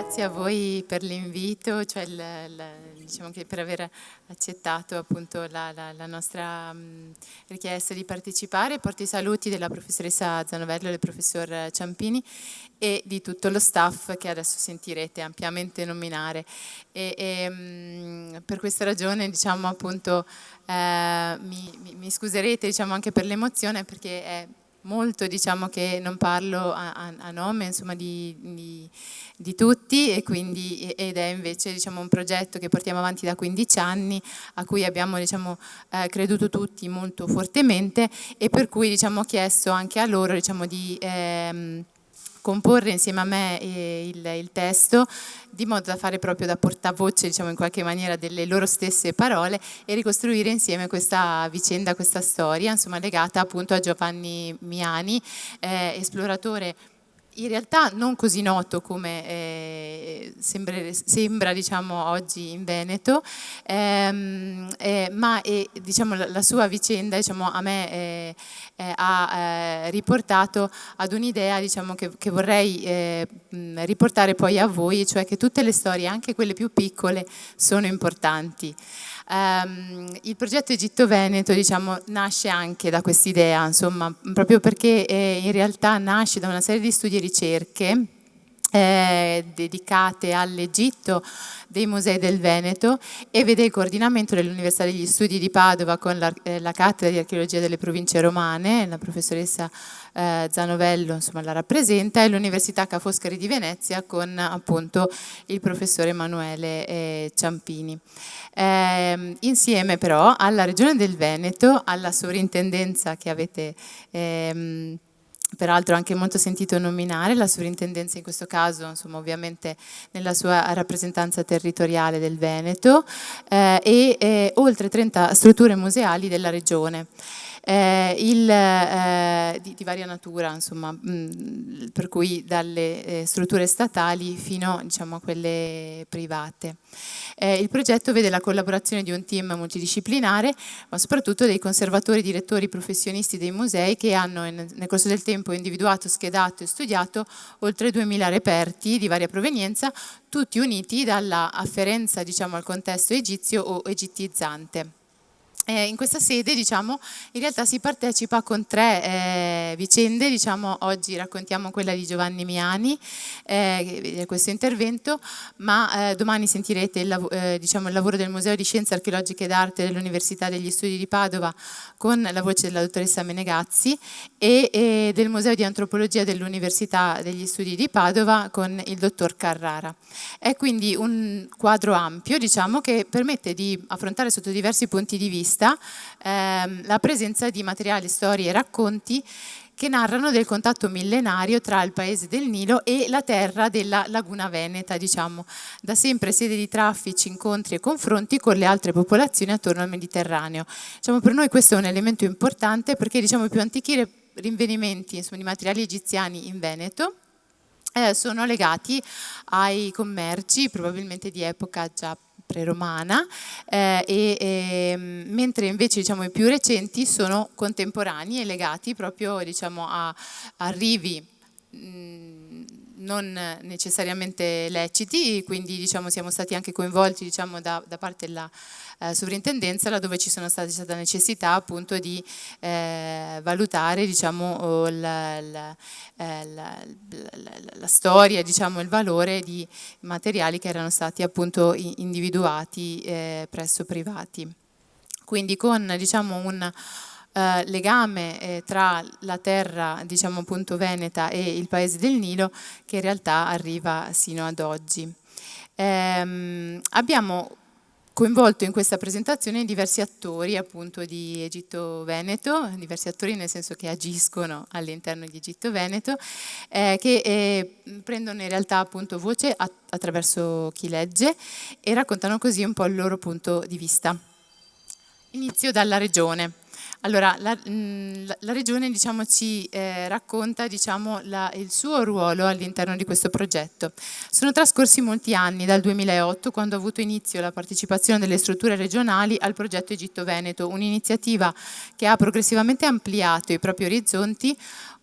grazie a voi per l'invito, cioè diciamo che per aver accettato appunto la nostra richiesta di partecipare. Porto i saluti della professoressa Zanovello e del professor Ciampini e di tutto lo staff che adesso sentirete ampiamente nominare. Per questa ragione, diciamo appunto, mi scuserete, diciamo, anche per l'emozione, perché è molto, diciamo, che non parlo a nome, insomma, di tutti, ed è invece, diciamo, un progetto che portiamo avanti da 15 anni, a cui abbiamo, diciamo, creduto tutti molto fortemente, e per cui, diciamo, ho chiesto anche a loro, diciamo, di comporre insieme a me il testo, di modo da fare proprio da portavoce, diciamo, in qualche maniera delle loro stesse parole, e ricostruire insieme questa vicenda, questa storia, insomma, legata appunto a Giovanni Miani, esploratore in realtà non così noto come sembra, diciamo, oggi in Veneto, ma diciamo, la sua vicenda, diciamo, a me ha riportato ad un'idea, diciamo, che vorrei riportare poi a voi, cioè che tutte le storie, anche quelle più piccole, sono importanti. Il progetto Egitto Veneto, diciamo, nasce anche da quest'idea, insomma, proprio perché in realtà nasce da una serie di studi e ricerche dedicate all'Egitto dei musei del Veneto, e vede il coordinamento dell'Università degli Studi di Padova con la cattedra di archeologia delle province romane, la professoressa Zanovello, insomma, la rappresenta, e l'Università Ca' Foscari di Venezia con appunto il professore Emanuele Ciampini. Insieme però alla Regione del Veneto, alla sovrintendenza che avete peraltro anche molto sentito nominare, la sovrintendenza in questo caso, insomma, ovviamente nella sua rappresentanza territoriale del Veneto, e oltre 30 strutture museali della regione. Di varia natura, insomma, per cui dalle strutture statali fino, diciamo, a quelle private. Il progetto vede la collaborazione di un team multidisciplinare, ma soprattutto dei conservatori, direttori, professionisti dei musei, che hanno nel corso del tempo individuato, schedato e studiato oltre 2000 reperti di varia provenienza, tutti uniti dalla afferenza, diciamo, al contesto egizio o egittizzante. In questa sede, diciamo, in realtà si partecipa con 3 vicende, diciamo. Oggi raccontiamo quella di Giovanni Miani, questo intervento, ma domani sentirete diciamo, il lavoro del Museo di Scienze Archeologiche ed Arte dell'Università degli Studi di Padova con la voce della dottoressa Menegazzi, e del Museo di Antropologia dell'Università degli Studi di Padova con il dottor Carrara. È quindi un quadro ampio, diciamo, che permette di affrontare sotto diversi punti di vista la presenza di materiali, storie e racconti che narrano del contatto millenario tra il paese del Nilo e la terra della laguna veneta, diciamo, da sempre sede di traffici, incontri e confronti con le altre popolazioni attorno al Mediterraneo. Diciamo, per noi questo è un elemento importante, perché, diciamo, i più antichi rinvenimenti, insomma, di materiali egiziani in Veneto sono legati ai commerci, probabilmente di epoca già preromana, mentre invece, diciamo, i più recenti sono contemporanei e legati proprio, diciamo, a arrivi non necessariamente leciti, quindi, diciamo, siamo stati anche coinvolti, diciamo, da parte della sovrintendenza, laddove ci sono stata necessità appunto di valutare, diciamo, la storia, diciamo, il valore di materiali che erano stati appunto individuati presso privati. Quindi con, diciamo, un legame tra la terra, diciamo, appunto veneta e il paese del Nilo, che in realtà arriva sino ad oggi. Abbiamo coinvolto in questa presentazione diversi attori, appunto, di Egitto Veneto, diversi attori nel senso che agiscono all'interno di Egitto Veneto, che prendono in realtà appunto voce attraverso chi legge, e raccontano così un po' il loro punto di vista. Inizio dalla regione. Allora, la regione, diciamo, ci racconta, diciamo, il suo ruolo all'interno di questo progetto. Sono trascorsi molti anni, dal 2008, quando ha avuto inizio la partecipazione delle strutture regionali al progetto Egitto Veneto, un'iniziativa che ha progressivamente ampliato i propri orizzonti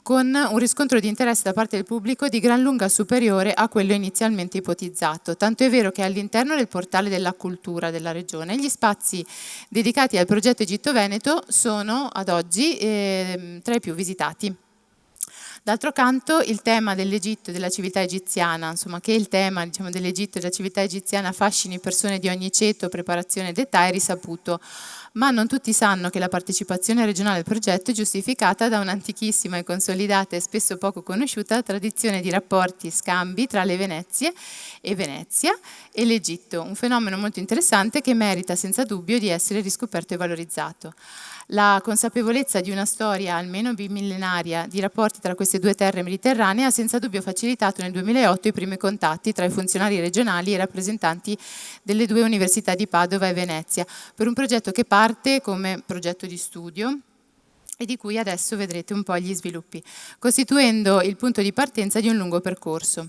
con un riscontro di interesse da parte del pubblico di gran lunga superiore a quello inizialmente ipotizzato. Tanto è vero che all'interno del portale della cultura della regione gli spazi dedicati al progetto Egitto-Veneto sono ad oggi tra i più visitati. D'altro canto il tema dell'Egitto e della civiltà egiziana, insomma che il tema dell'Egitto e della civiltà egiziana affascini persone di ogni ceto, preparazione ed età è risaputo, ma non tutti sanno che la partecipazione regionale al progetto è giustificata da un'antichissima e consolidata e spesso poco conosciuta tradizione di rapporti e scambi tra le Venezie e Venezia e l'Egitto, un fenomeno molto interessante che merita senza dubbio di essere riscoperto e valorizzato. La consapevolezza di una storia almeno bimillenaria di rapporti tra queste due terre mediterranee ha senza dubbio facilitato nel 2008 i primi contatti tra i funzionari regionali e i rappresentanti delle due università di Padova e Venezia, per un progetto che parte come progetto di studio e di cui adesso vedrete un po' gli sviluppi, costituendo il punto di partenza di un lungo percorso.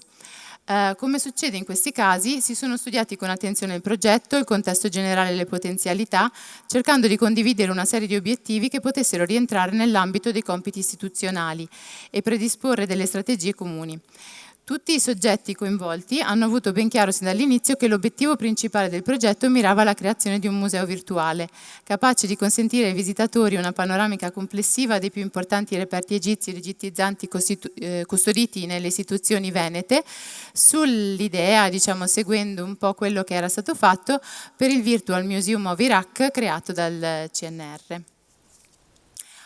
Come succede in questi casi, si sono studiati con attenzione il progetto, il contesto generale e le potenzialità, cercando di condividere una serie di obiettivi che potessero rientrare nell'ambito dei compiti istituzionali e predisporre delle strategie comuni. Tutti i soggetti coinvolti hanno avuto ben chiaro sin dall'inizio che l'obiettivo principale del progetto mirava alla creazione di un museo virtuale, capace di consentire ai visitatori una panoramica complessiva dei più importanti reperti egizi ed egittizzanti custoditi nelle istituzioni venete, sull'idea, seguendo un po' quello che era stato fatto per il Virtual Museum of Iraq creato dal CNR.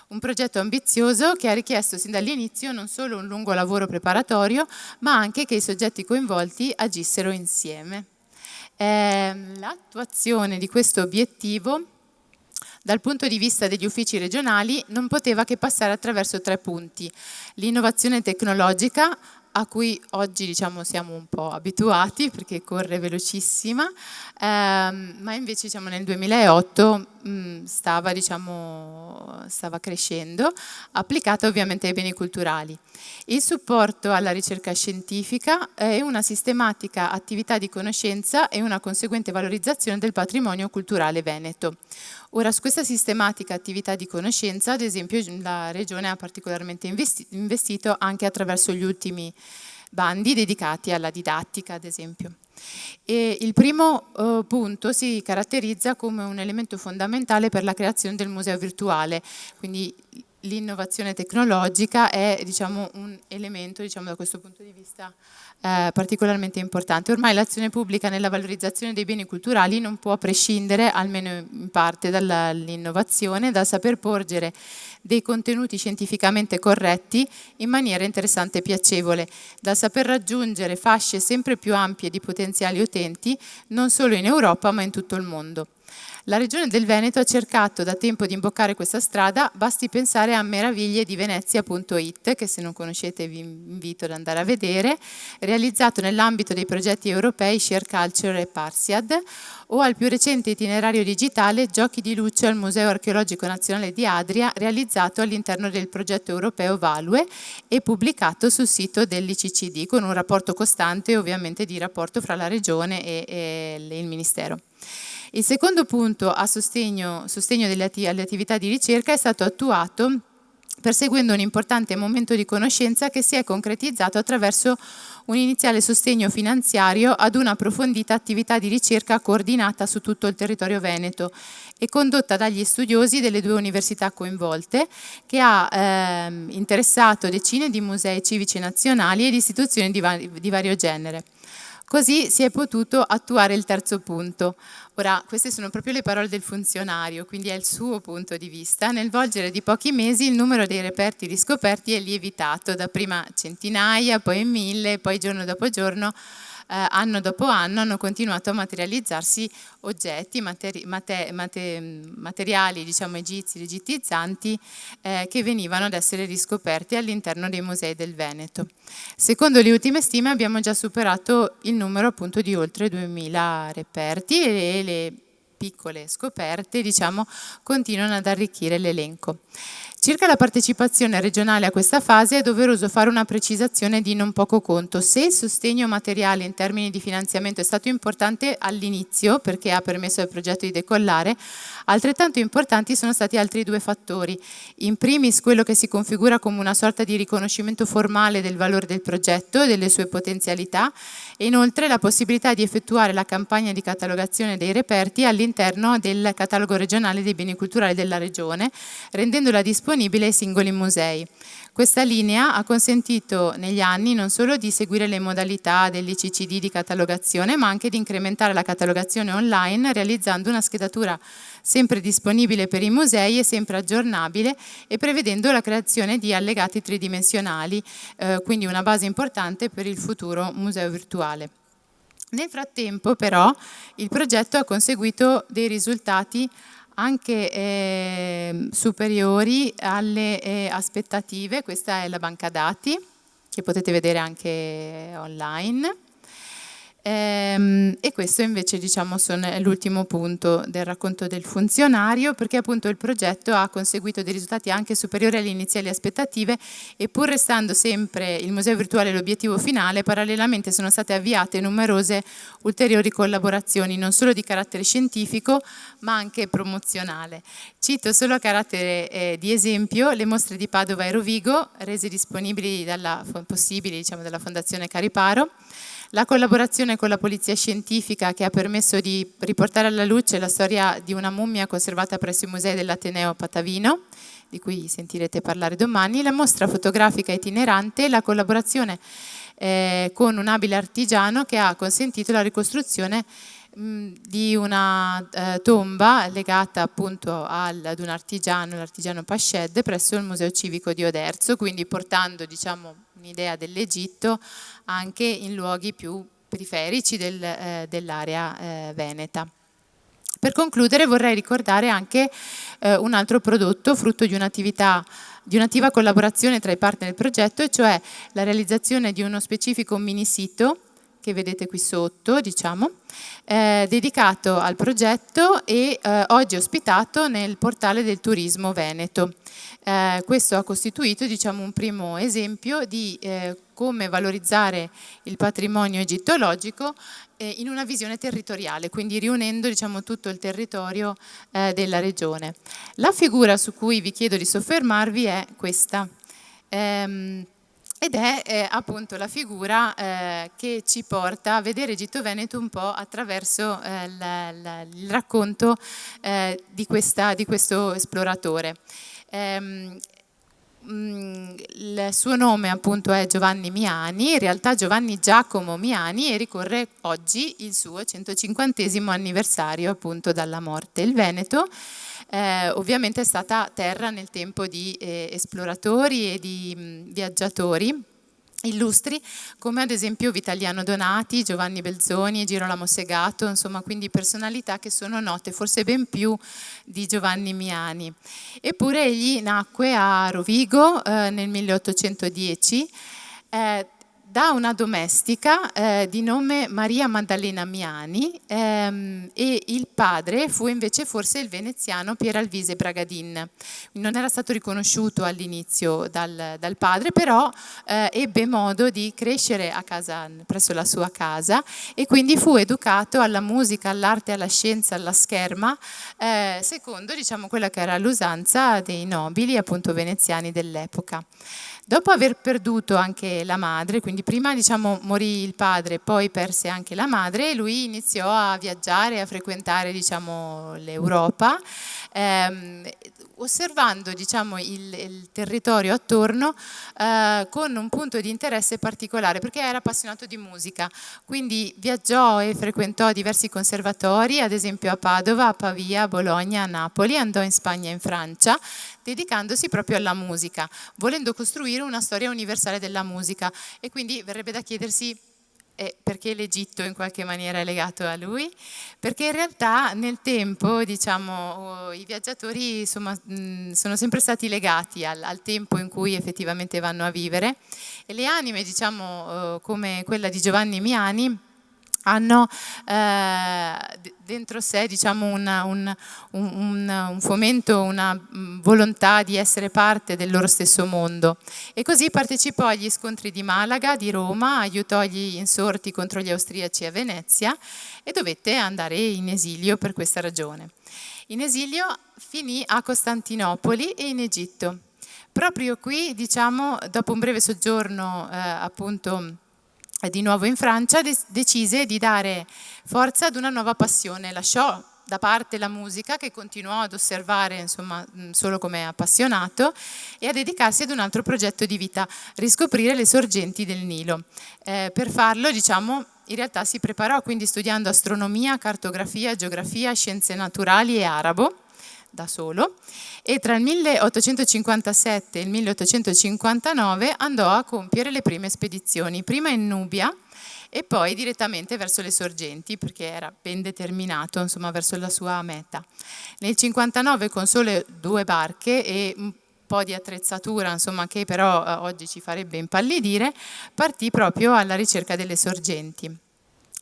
Un progetto ambizioso che ha richiesto sin dall'inizio non solo un lungo lavoro preparatorio, ma anche che i soggetti coinvolti agissero insieme. L'attuazione di questo obiettivo, dal punto di vista degli uffici regionali, non poteva che passare attraverso 3 punti. L'innovazione tecnologica, a cui oggi siamo un po' abituati perché corre velocissima, ma invece nel 2008 stava crescendo, applicata ovviamente ai beni culturali. Il supporto alla ricerca scientifica e una sistematica attività di conoscenza e una conseguente valorizzazione del patrimonio culturale veneto. Ora, su questa sistematica attività di conoscenza, ad esempio, la Regione ha particolarmente investito anche attraverso gli ultimi bandi dedicati alla didattica, ad esempio. E il primo punto si caratterizza come un elemento fondamentale per la creazione del museo virtuale, quindi l'innovazione tecnologica è un elemento da questo punto di vista particolarmente importante. Ormai l'azione pubblica nella valorizzazione dei beni culturali non può prescindere, almeno in parte, dall'innovazione, dal saper porgere dei contenuti scientificamente corretti in maniera interessante e piacevole, dal saper raggiungere fasce sempre più ampie di potenziali utenti, non solo in Europa ma in tutto il mondo. La Regione del Veneto ha cercato da tempo di imboccare questa strada, basti pensare a meraviglie-di-venezia.it, che se non conoscete vi invito ad andare a vedere, realizzato nell'ambito dei progetti europei Share Culture e Parsiad, o al più recente itinerario digitale Giochi di luce al Museo Archeologico Nazionale di Adria, realizzato all'interno del progetto europeo Value e pubblicato sul sito dell'ICCD, con un rapporto costante ovviamente di rapporto fra la Regione e il Ministero. Il secondo punto a sostegno alle attività di ricerca è stato attuato perseguendo un importante momento di conoscenza che si è concretizzato attraverso un iniziale sostegno finanziario ad una approfondita attività di ricerca coordinata su tutto il territorio veneto e condotta dagli studiosi delle 2 università coinvolte, che ha interessato decine di musei civici nazionali ed istituzioni di vario genere. Così si è potuto attuare il terzo punto. Ora, queste sono proprio le parole del funzionario, quindi è il suo punto di vista. Nel volgere di pochi mesi il numero dei reperti riscoperti è lievitato, da prima centinaia, poi 1000, poi giorno dopo giorno, anno dopo anno hanno continuato a materializzarsi oggetti, materiali egizi, egittizzanti che venivano ad essere riscoperti all'interno dei musei del Veneto. Secondo le ultime stime abbiamo già superato il numero appunto di oltre 2000 reperti e le piccole scoperte continuano ad arricchire l'elenco. Circa la partecipazione regionale a questa fase è doveroso fare una precisazione di non poco conto. Se il sostegno materiale in termini di finanziamento è stato importante all'inizio perché ha permesso al progetto di decollare, altrettanto importanti sono stati altri due fattori. In primis quello che si configura come una sorta di riconoscimento formale del valore del progetto e delle sue potenzialità e inoltre la possibilità di effettuare la campagna di catalogazione dei reperti all'interno del catalogo regionale dei beni culturali della regione, rendendola disponibile ai singoli musei. Questa linea ha consentito negli anni non solo di seguire le modalità dell'ICCD di catalogazione, ma anche di incrementare la catalogazione online realizzando una schedatura sempre disponibile per i musei e sempre aggiornabile e prevedendo la creazione di allegati tridimensionali, quindi una base importante per il futuro museo virtuale. Nel frattempo però il progetto ha conseguito dei risultati anche superiori alle aspettative. Questa è la banca dati che potete vedere anche online. E questo invece diciamo è l'ultimo punto del racconto del funzionario, perché appunto il progetto ha conseguito dei risultati anche superiori alle iniziali aspettative e pur restando sempre il museo virtuale l'obiettivo finale, parallelamente sono state avviate numerose ulteriori collaborazioni non solo di carattere scientifico ma anche promozionale. Cito solo a carattere di esempio le mostre di Padova e Rovigo rese disponibili dalla Fondazione Cariparo, la collaborazione con la polizia scientifica che ha permesso di riportare alla luce la storia di una mummia conservata presso i musei dell'Ateneo Patavino, di cui sentirete parlare domani, la mostra fotografica itinerante e la collaborazione con un abile artigiano che ha consentito la ricostruzione di una tomba legata appunto ad un artigiano, l'artigiano Pasced, presso il Museo Civico di Oderzo, quindi portando diciamo un'idea dell'Egitto anche in luoghi più periferici dell'area veneta. Per concludere vorrei ricordare anche un altro prodotto frutto di un'attiva collaborazione tra i partner del progetto, e cioè la realizzazione di uno specifico mini sito che vedete qui sotto, diciamo, dedicato al progetto e oggi ospitato nel portale del turismo veneto. Questo ha costituito diciamo, un primo esempio di come valorizzare il patrimonio egittologico in una visione territoriale, quindi riunendo diciamo, tutto il territorio della regione. La figura su cui vi chiedo di soffermarvi è questa. Ed è appunto la figura che ci porta a vedere Egitto Veneto un po' attraverso il racconto di questo esploratore. Il suo nome appunto è Giovanni Miani, in realtà Giovanni Giacomo Miani, e ricorre oggi il suo 150° anniversario appunto dalla morte. Il Veneto ovviamente è stata terra nel tempo di esploratori e di viaggiatori illustri come ad esempio Vitaliano Donati, Giovanni Belzoni e Girolamo Segato, insomma quindi personalità che sono note forse ben più di Giovanni Miani. Eppure egli nacque a Rovigo nel 1810 da una domestica di nome Maria Maddalena Miani e il padre fu invece forse il veneziano Pieralvise Bragadin. Non era stato riconosciuto all'inizio dal padre, però ebbe modo di crescere a casa, presso la sua casa, e quindi fu educato alla musica, all'arte, alla scienza, alla scherma, secondo diciamo, quella che era l'usanza dei nobili appunto veneziani dell'epoca. Dopo aver perduto anche la madre, quindi prima diciamo, morì il padre, poi perse anche la madre, lui iniziò a viaggiare, a frequentare diciamo, l'Europa, osservando diciamo, il territorio attorno con un punto di interesse particolare, perché era appassionato di musica, quindi viaggiò e frequentò diversi conservatori, ad esempio a Padova, a Pavia, a Bologna, a Napoli, andò in Spagna e in Francia, dedicandosi proprio alla musica, volendo costruire una storia universale della musica. E quindi verrebbe da chiedersi perché l'Egitto in qualche maniera è legato a lui? Perché in realtà nel tempo diciamo, i viaggiatori insomma, sono sempre stati legati al tempo in cui effettivamente vanno a vivere, e le anime diciamo, come quella di Giovanni Miani hanno dentro sé, diciamo, un fomento, una volontà di essere parte del loro stesso mondo. E così partecipò agli scontri di Malaga, di Roma, aiutò gli insorti contro gli austriaci a Venezia e dovette andare in esilio per questa ragione. In esilio finì a Costantinopoli e in Egitto. Proprio qui, diciamo, dopo un breve soggiorno appunto di nuovo in Francia, decise di dare forza ad una nuova passione. Lasciò da parte la musica, che continuò ad osservare, insomma, solo come appassionato, e a dedicarsi ad un altro progetto di vita, riscoprire le sorgenti del Nilo. Per farlo, diciamo, in realtà si preparò quindi studiando astronomia, cartografia, geografia, scienze naturali e arabo, da solo, e tra il 1857 e il 1859 andò a compiere le prime spedizioni, prima in Nubia e poi direttamente verso le sorgenti, perché era ben determinato, insomma, verso la sua meta. Nel 59, con sole 2 barche e un po' di attrezzatura, insomma, che però oggi ci farebbe impallidire, partì proprio alla ricerca delle sorgenti.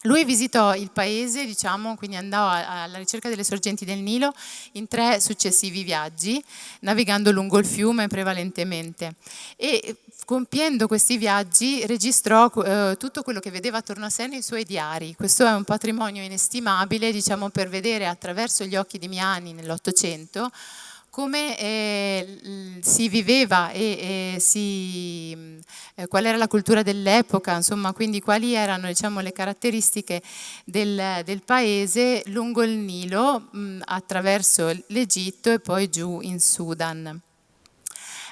Lui visitò il paese, diciamo, quindi andò alla ricerca delle sorgenti del Nilo in 3 successivi viaggi, navigando lungo il fiume prevalentemente. E compiendo questi viaggi registrò tutto quello che vedeva attorno a sé nei suoi diari. Questo è un patrimonio inestimabile, diciamo, per vedere attraverso gli occhi di Miani nell'Ottocento come si viveva e qual era la cultura dell'epoca, insomma, quindi quali erano, diciamo, le caratteristiche del paese lungo il Nilo, attraverso l'Egitto e poi giù in Sudan.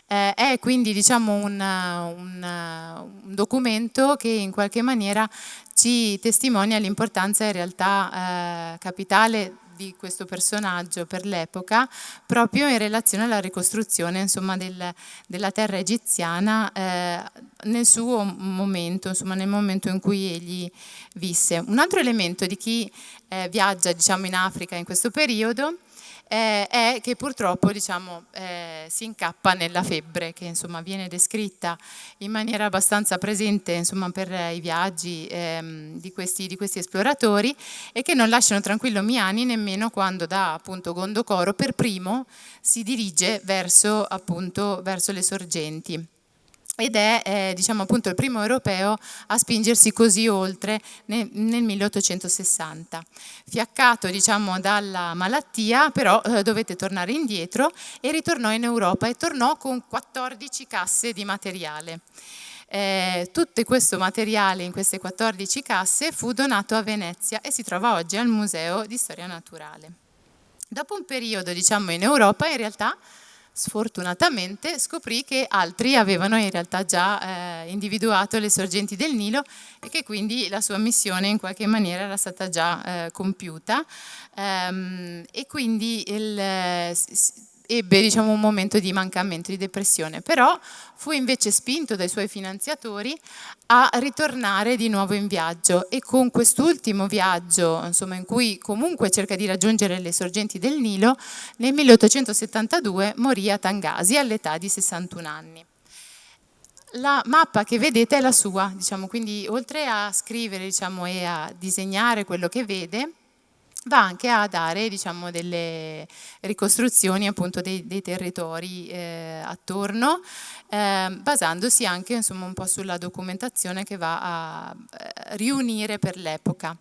È quindi, diciamo, un documento che in qualche maniera ci testimonia l'importanza in realtà capitale di questo personaggio per l'epoca, proprio in relazione alla ricostruzione, insomma, della terra egiziana nel suo momento, insomma, nel momento in cui egli visse. Un altro elemento di chi viaggia, diciamo, in Africa in questo periodo è che purtroppo, diciamo, si incappa nella febbre, che insomma viene descritta in maniera abbastanza presente, insomma, per i viaggi di questi esploratori, e che non lasciano tranquillo Miani nemmeno quando da appunto Gondokoro per primo si dirige verso le sorgenti. Ed è diciamo, appunto, il primo europeo a spingersi così oltre nel 1860. Fiaccato, diciamo, dalla malattia, però dovette tornare indietro e ritornò in Europa e tornò con 14 casse di materiale. Tutto questo materiale in queste 14 casse fu donato a Venezia e si trova oggi al Museo di Storia Naturale. Dopo un periodo, diciamo, in Europa, in realtà sfortunatamente scoprì che altri avevano in realtà già individuato le sorgenti del Nilo e che quindi la sua missione in qualche maniera era stata già compiuta, e quindi ebbe, diciamo, un momento di mancamento, di depressione, però fu invece spinto dai suoi finanziatori a ritornare di nuovo in viaggio, e con quest'ultimo viaggio, insomma, in cui comunque cerca di raggiungere le sorgenti del Nilo, nel 1872 morì a Tangasi all'età di 61 anni. La mappa che vedete è la sua, diciamo, quindi oltre a scrivere, diciamo, e a disegnare quello che vede, va anche a dare, diciamo, delle ricostruzioni appunto dei territori attorno, basandosi anche, insomma, un po' sulla documentazione che va a riunire per l'epoca.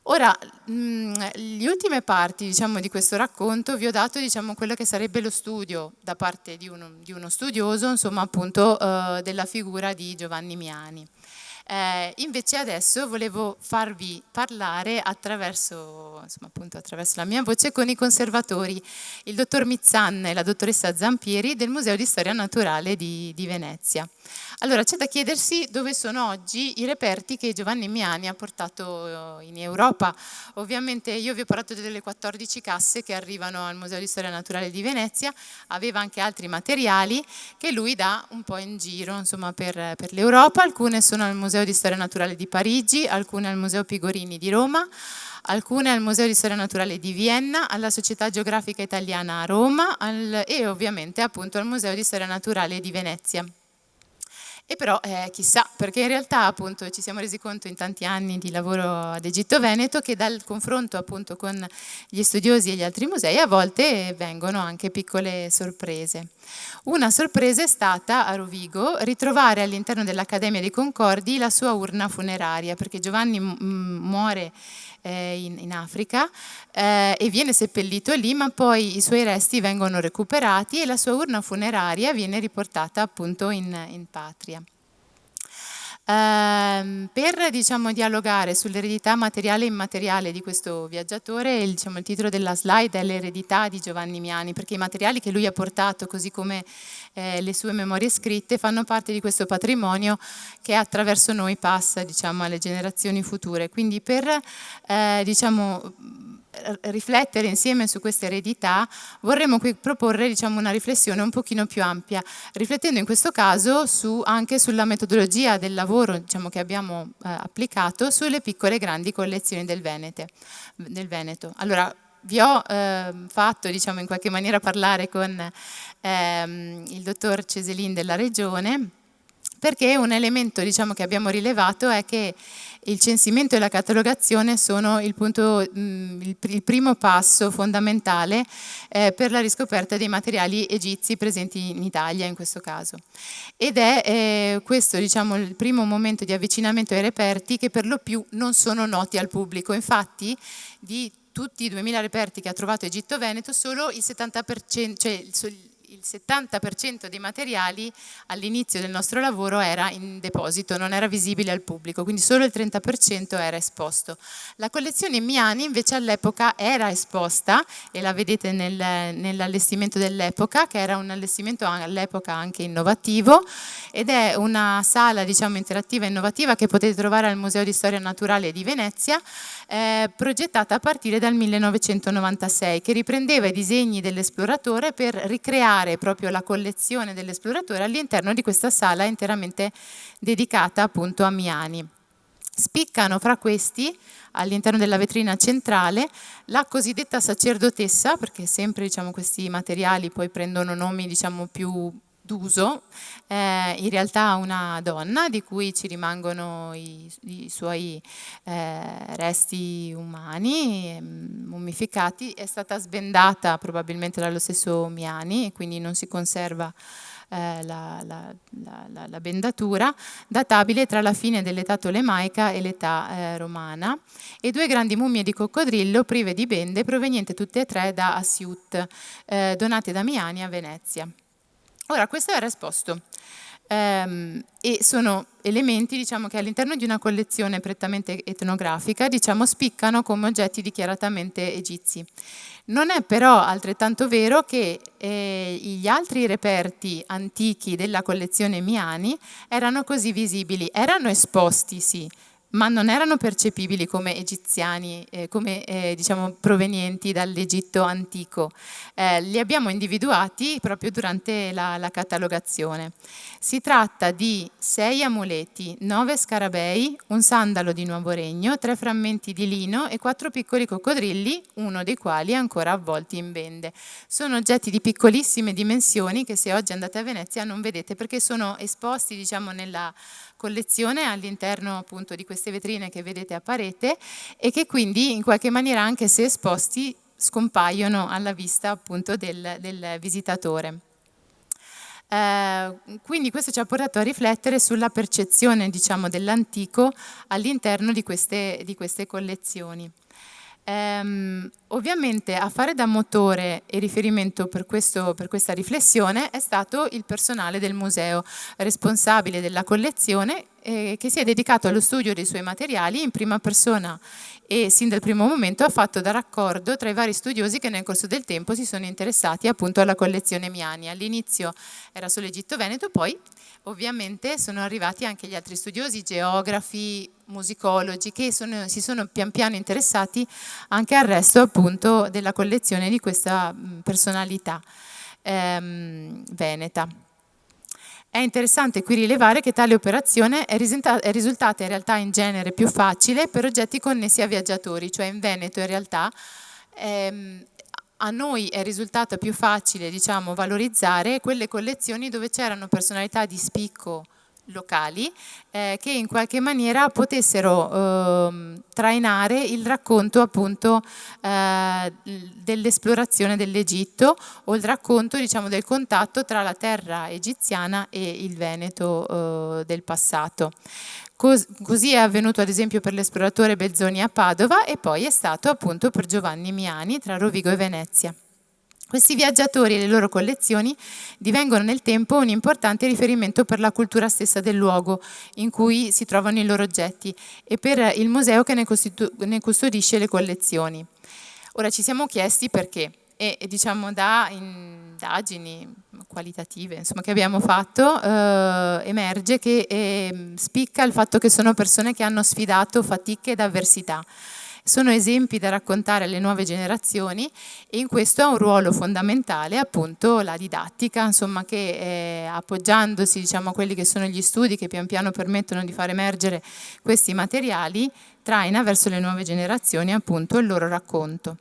Ora, le ultime parti, diciamo, di questo racconto vi ho dato, diciamo, quello che sarebbe lo studio da parte di uno studioso, insomma, appunto, della figura di Giovanni Miani. Invece adesso volevo farvi parlare attraverso la mia voce con i conservatori, il dottor Mizzan e la dottoressa Zampieri del Museo di Storia Naturale di Venezia. Allora, c'è da chiedersi dove sono oggi i reperti che Giovanni Miani ha portato in Europa. Ovviamente io vi ho parlato delle 14 casse che arrivano al Museo di Storia Naturale di Venezia, aveva anche altri materiali che lui dà un po' in giro, insomma, per l'Europa. Alcune sono al Museo di Storia Naturale di Parigi, alcune al Museo Pigorini di Roma, alcune al Museo di Storia Naturale di Vienna, alla Società Geografica Italiana a Roma e ovviamente appunto al Museo di Storia Naturale di Venezia. E però chissà, perché in realtà appunto ci siamo resi conto in tanti anni di lavoro ad Egitto Veneto che dal confronto appunto con gli studiosi e gli altri musei a volte vengono anche piccole sorprese. Una sorpresa è stata a Rovigo ritrovare all'interno dell'Accademia dei Concordi la sua urna funeraria, perché Giovanni muore in Africa e viene seppellito lì, ma poi i suoi resti vengono recuperati e la sua urna funeraria viene riportata appunto in patria. Per diciamo, dialogare sull'eredità materiale e immateriale di questo viaggiatore, il titolo della slide è l'eredità di Giovanni Miani, perché i materiali che lui ha portato, così come le sue memorie scritte, fanno parte di questo patrimonio che attraverso noi passa diciamo, alle generazioni future. Quindi per diciamo, riflettere insieme su questa eredità vorremmo qui proporre diciamo, una riflessione un pochino più ampia, riflettendo in questo caso anche sulla metodologia del lavoro diciamo, che abbiamo applicato sulle piccole e grandi collezioni del Veneto. Allora, vi ho fatto diciamo, in qualche maniera parlare con il dottor Ceselin della Regione, perché un elemento diciamo, che abbiamo rilevato è che il censimento e la catalogazione sono il primo passo fondamentale per la riscoperta dei materiali egizi presenti in Italia in questo caso. Ed è questo diciamo, il primo momento di avvicinamento ai reperti che per lo più non sono noti al pubblico. Infatti di tutti i 2000 reperti che ha trovato Egitto Veneto solo il 70%, cioè il 70% dei materiali all'inizio del nostro lavoro era in deposito, non era visibile al pubblico, quindi solo il 30% era esposto. La collezione Miani invece all'epoca era esposta e la vedete nell'allestimento dell'epoca, che era un allestimento all'epoca anche innovativo ed è una sala diciamo, interattiva e innovativa che potete trovare al Museo di Storia Naturale di Venezia, progettata a partire dal 1996, che riprendeva i disegni dell'esploratore per ricreare proprio la collezione dell'esploratore all'interno di questa sala interamente dedicata appunto a Miani. Spiccano fra questi, all'interno della vetrina centrale, la cosiddetta sacerdotessa, perché sempre diciamo, questi materiali poi prendono nomi diciamo, più d'uso, in realtà una donna di cui ci rimangono i suoi resti umani mummificati, è stata sbendata probabilmente dallo stesso Miani e quindi non si conserva la bendatura, databile tra la fine dell'età tolemaica e l'età romana, e due grandi mummie di coccodrillo prive di bende provenienti tutte e tre da Asiut, donate da Miani a Venezia. Ora, questo era esposto e sono elementi diciamo, che all'interno di una collezione prettamente etnografica diciamo, spiccano come oggetti dichiaratamente egizi. Non è però altrettanto vero che gli altri reperti antichi della collezione Miani erano così visibili, erano esposti sì, ma non erano percepibili come egiziani, diciamo provenienti dall'Egitto antico. Li abbiamo individuati proprio durante la catalogazione. Si tratta di 6 amuleti, 9 scarabei, un sandalo di Nuovo Regno, 3 frammenti di lino e 4 piccoli coccodrilli, uno dei quali è ancora avvolti in bende. Sono oggetti di piccolissime dimensioni che se oggi andate a Venezia non vedete perché sono esposti diciamo, nella collezione all'interno appunto di queste vetrine che vedete a parete e che quindi in qualche maniera anche se esposti scompaiono alla vista appunto del visitatore. Quindi questo ci ha portato a riflettere sulla percezione diciamo, dell'antico all'interno di queste collezioni. Ovviamente a fare da motore e riferimento per questa riflessione è stato il personale del museo, responsabile della collezione, che si è dedicato allo studio dei suoi materiali in prima persona e sin dal primo momento ha fatto da raccordo tra i vari studiosi che nel corso del tempo si sono interessati appunto alla collezione Miani. All'inizio era solo Egitto Veneto, poi ovviamente sono arrivati anche gli altri studiosi, geografi, musicologi, che si sono pian piano interessati anche al resto appunto della collezione di questa personalità veneta. È interessante qui rilevare che tale operazione è risultata in realtà in genere più facile per oggetti connessi a viaggiatori, cioè in Veneto in realtà a noi è risultato più facile diciamo, valorizzare quelle collezioni dove c'erano personalità di spicco locali che in qualche maniera potessero trainare il racconto appunto dell'esplorazione dell'Egitto o il racconto diciamo del contatto tra la terra egiziana e il Veneto del passato. Così è avvenuto ad esempio per l'esploratore Belzoni a Padova e poi è stato appunto per Giovanni Miani tra Rovigo e Venezia. Questi viaggiatori e le loro collezioni divengono nel tempo un importante riferimento per la cultura stessa del luogo in cui si trovano i loro oggetti e per il museo che ne custodisce le collezioni. Ora ci siamo chiesti perché e diciamo da indagini qualitative insomma, che abbiamo fatto emerge che spicca il fatto che sono persone che hanno sfidato fatiche ed avversità. Sono esempi da raccontare alle nuove generazioni e in questo ha un ruolo fondamentale appunto la didattica, insomma, che appoggiandosi diciamo, a quelli che sono gli studi che pian piano permettono di far emergere questi materiali, traina verso le nuove generazioni appunto il loro racconto.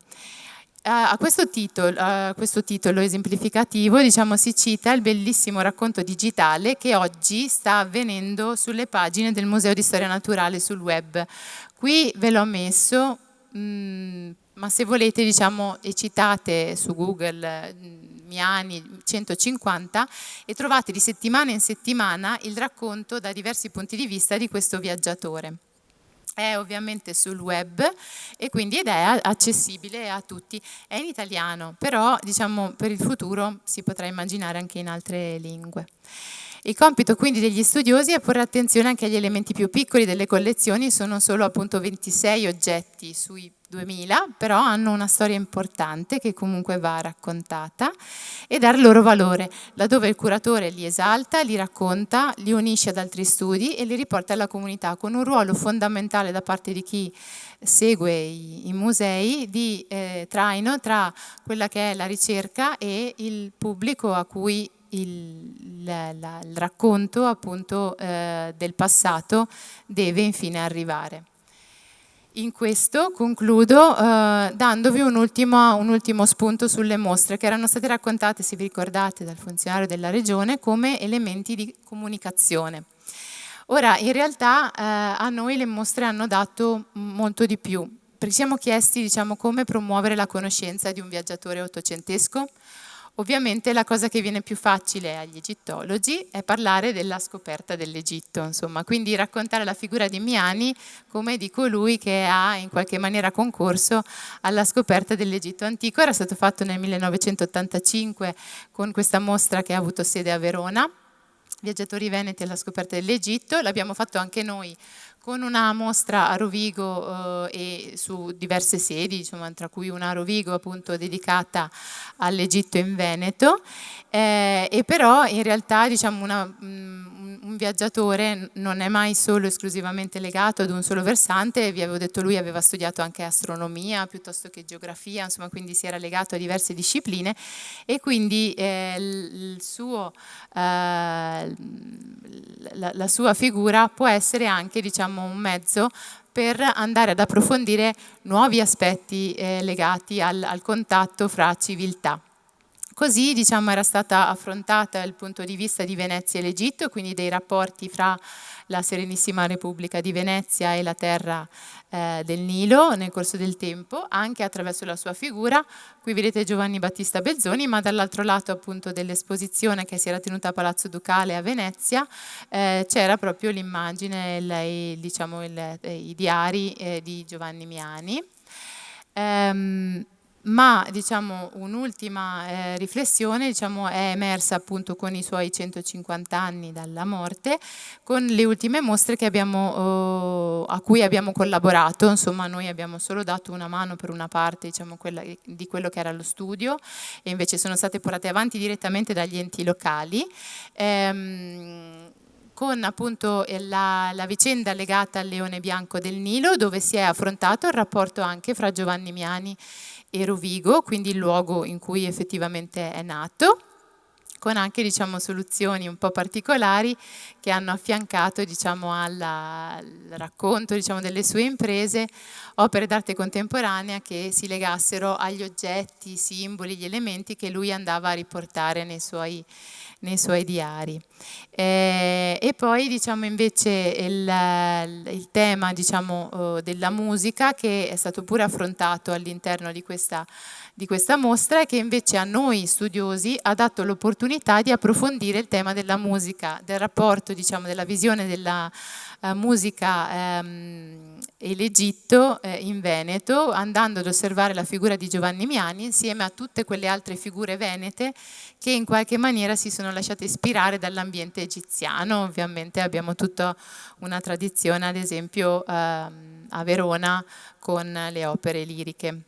A questo titolo esemplificativo diciamo, si cita il bellissimo racconto digitale che oggi sta avvenendo sulle pagine del Museo di Storia Naturale sul web. Qui ve l'ho messo, ma se volete diciamo, citate su Google Miani 150 e trovate di settimana in settimana il racconto da diversi punti di vista di questo viaggiatore. È ovviamente sul web e quindi ed è accessibile a tutti. È in italiano, però diciamo per il futuro si potrà immaginare anche in altre lingue. Il compito quindi degli studiosi è porre attenzione anche agli elementi più piccoli delle collezioni, sono solo appunto 26 oggetti sui 2000, però hanno una storia importante che comunque va raccontata e dar loro valore, laddove il curatore li esalta, li racconta, li unisce ad altri studi e li riporta alla comunità, con un ruolo fondamentale da parte di chi segue i musei di traino tra quella che è la ricerca e il pubblico a cui il racconto appunto del passato deve infine arrivare. In questo concludo dandovi un ultimo spunto sulle mostre che erano state raccontate, se vi ricordate, dal funzionario della Regione come elementi di comunicazione. Ora, in realtà a noi le mostre hanno dato molto di più, perché ci siamo chiesti diciamo, come promuovere la conoscenza di un viaggiatore ottocentesco. Ovviamente la cosa che viene più facile agli egittologi è parlare della scoperta dell'Egitto, insomma, quindi raccontare la figura di Miani come di colui che ha in qualche maniera concorso alla scoperta dell'Egitto antico. Era stato fatto nel 1985 con questa mostra che ha avuto sede a Verona, Viaggiatori veneti alla scoperta dell'Egitto, l'abbiamo fatto anche noi con una mostra a Rovigo e su diverse sedi, insomma, tra cui una a Rovigo appunto dedicata all'Egitto in Veneto, e però in realtà diciamo un viaggiatore non è mai solo esclusivamente legato ad un solo versante, vi avevo detto lui aveva studiato anche astronomia piuttosto che geografia, insomma quindi si era legato a diverse discipline e quindi la sua figura può essere anche diciamo, un mezzo per andare ad approfondire nuovi aspetti legati al contatto fra civiltà. Così diciamo, era stata affrontata il punto di vista di Venezia e l'Egitto, quindi dei rapporti fra la Serenissima Repubblica di Venezia e la terra del Nilo nel corso del tempo, anche attraverso la sua figura. Qui vedete Giovanni Battista Belzoni, ma dall'altro lato appunto dell'esposizione che si era tenuta a Palazzo Ducale a Venezia c'era proprio l'immagine, diciamo, i diari di Giovanni Miani. Ma diciamo, un'ultima riflessione diciamo, è emersa appunto con i suoi 150 anni dalla morte, con le ultime mostre che a cui abbiamo collaborato, insomma noi abbiamo solo dato una mano per una parte diciamo, di quello che era lo studio e invece sono state portate avanti direttamente dagli enti locali. Con appunto la vicenda legata al leone bianco del Nilo, dove si è affrontato il rapporto anche fra Giovanni Miani e Rovigo, quindi il luogo in cui effettivamente è nato, con anche diciamo, soluzioni un po' particolari che hanno affiancato diciamo, al racconto diciamo, delle sue imprese opere d'arte contemporanea che si legassero agli oggetti, i simboli, gli elementi che lui andava a riportare nei suoi diari. E poi diciamo invece il tema diciamo, della musica, che è stato pure affrontato all'interno di questa mostra, e che invece a noi studiosi ha dato l'opportunità di approfondire il tema della musica, del rapporto diciamo, della visione della musica e l'Egitto in Veneto, andando ad osservare la figura di Giovanni Miani insieme a tutte quelle altre figure venete che in qualche maniera si sono lasciate ispirare dall'ambiente egiziano. Ovviamente abbiamo tutta una tradizione, ad esempio a Verona, con le opere liriche.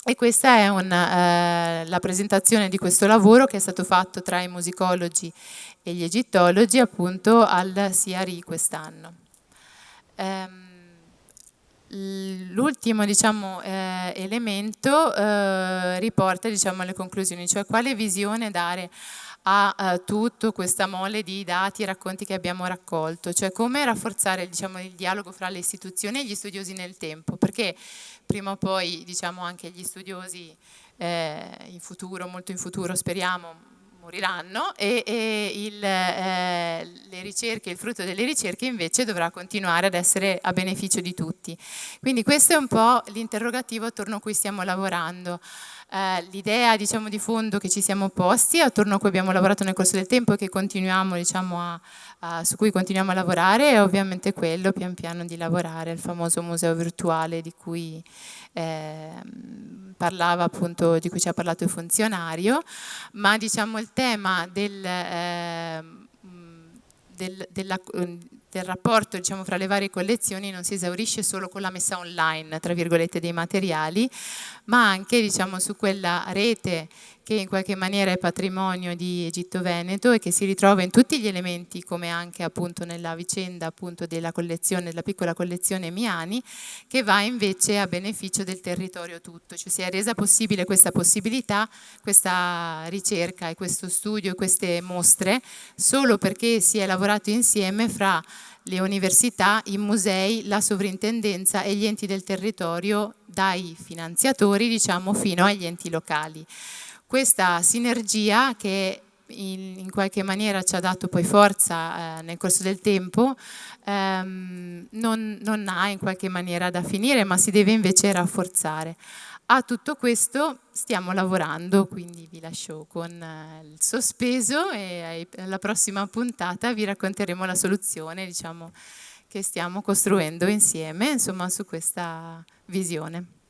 E questa è la presentazione di questo lavoro che è stato fatto tra i musicologi e gli egittologi appunto al CRI quest'anno. L'ultimo diciamo, elemento riporta diciamo, alle conclusioni, cioè quale visione dare a tutta questa mole di dati e racconti che abbiamo raccolto, cioè come rafforzare diciamo, il dialogo fra le istituzioni e gli studiosi nel tempo, perché prima o poi diciamo, anche gli studiosi in futuro, molto in futuro speriamo, moriranno e le ricerche, il frutto delle ricerche invece dovrà continuare ad essere a beneficio di tutti. Quindi questo è un po' l'interrogativo attorno a cui stiamo lavorando. L'idea diciamo, di fondo che ci siamo posti, attorno a cui abbiamo lavorato nel corso del tempo e che continuiamo, diciamo, su cui continuiamo a lavorare, è ovviamente quello pian piano di lavorare al famoso museo virtuale di cui parlava appunto, di cui ci ha parlato il funzionario, ma diciamo il tema del rapporto diciamo, fra le varie collezioni non si esaurisce solo con la messa online, tra virgolette, dei materiali, ma anche diciamo, su quella rete che in qualche maniera è patrimonio di Egitto Veneto e che si ritrova in tutti gli elementi, come anche appunto nella vicenda appunto della collezione, della piccola collezione Miani, che va invece a beneficio del territorio tutto. Cioè si è resa possibile questa possibilità, questa ricerca e questo studio e queste mostre solo perché si è lavorato insieme fra le università, i musei, la sovrintendenza e gli enti del territorio, dai finanziatori diciamo fino agli enti locali. Questa sinergia che in qualche maniera ci ha dato poi forza nel corso del tempo non ha in qualche maniera da finire, ma si deve invece rafforzare. A tutto questo stiamo lavorando, quindi vi lascio con il sospeso e alla prossima puntata vi racconteremo la soluzione diciamo, che stiamo costruendo insieme insomma, su questa visione.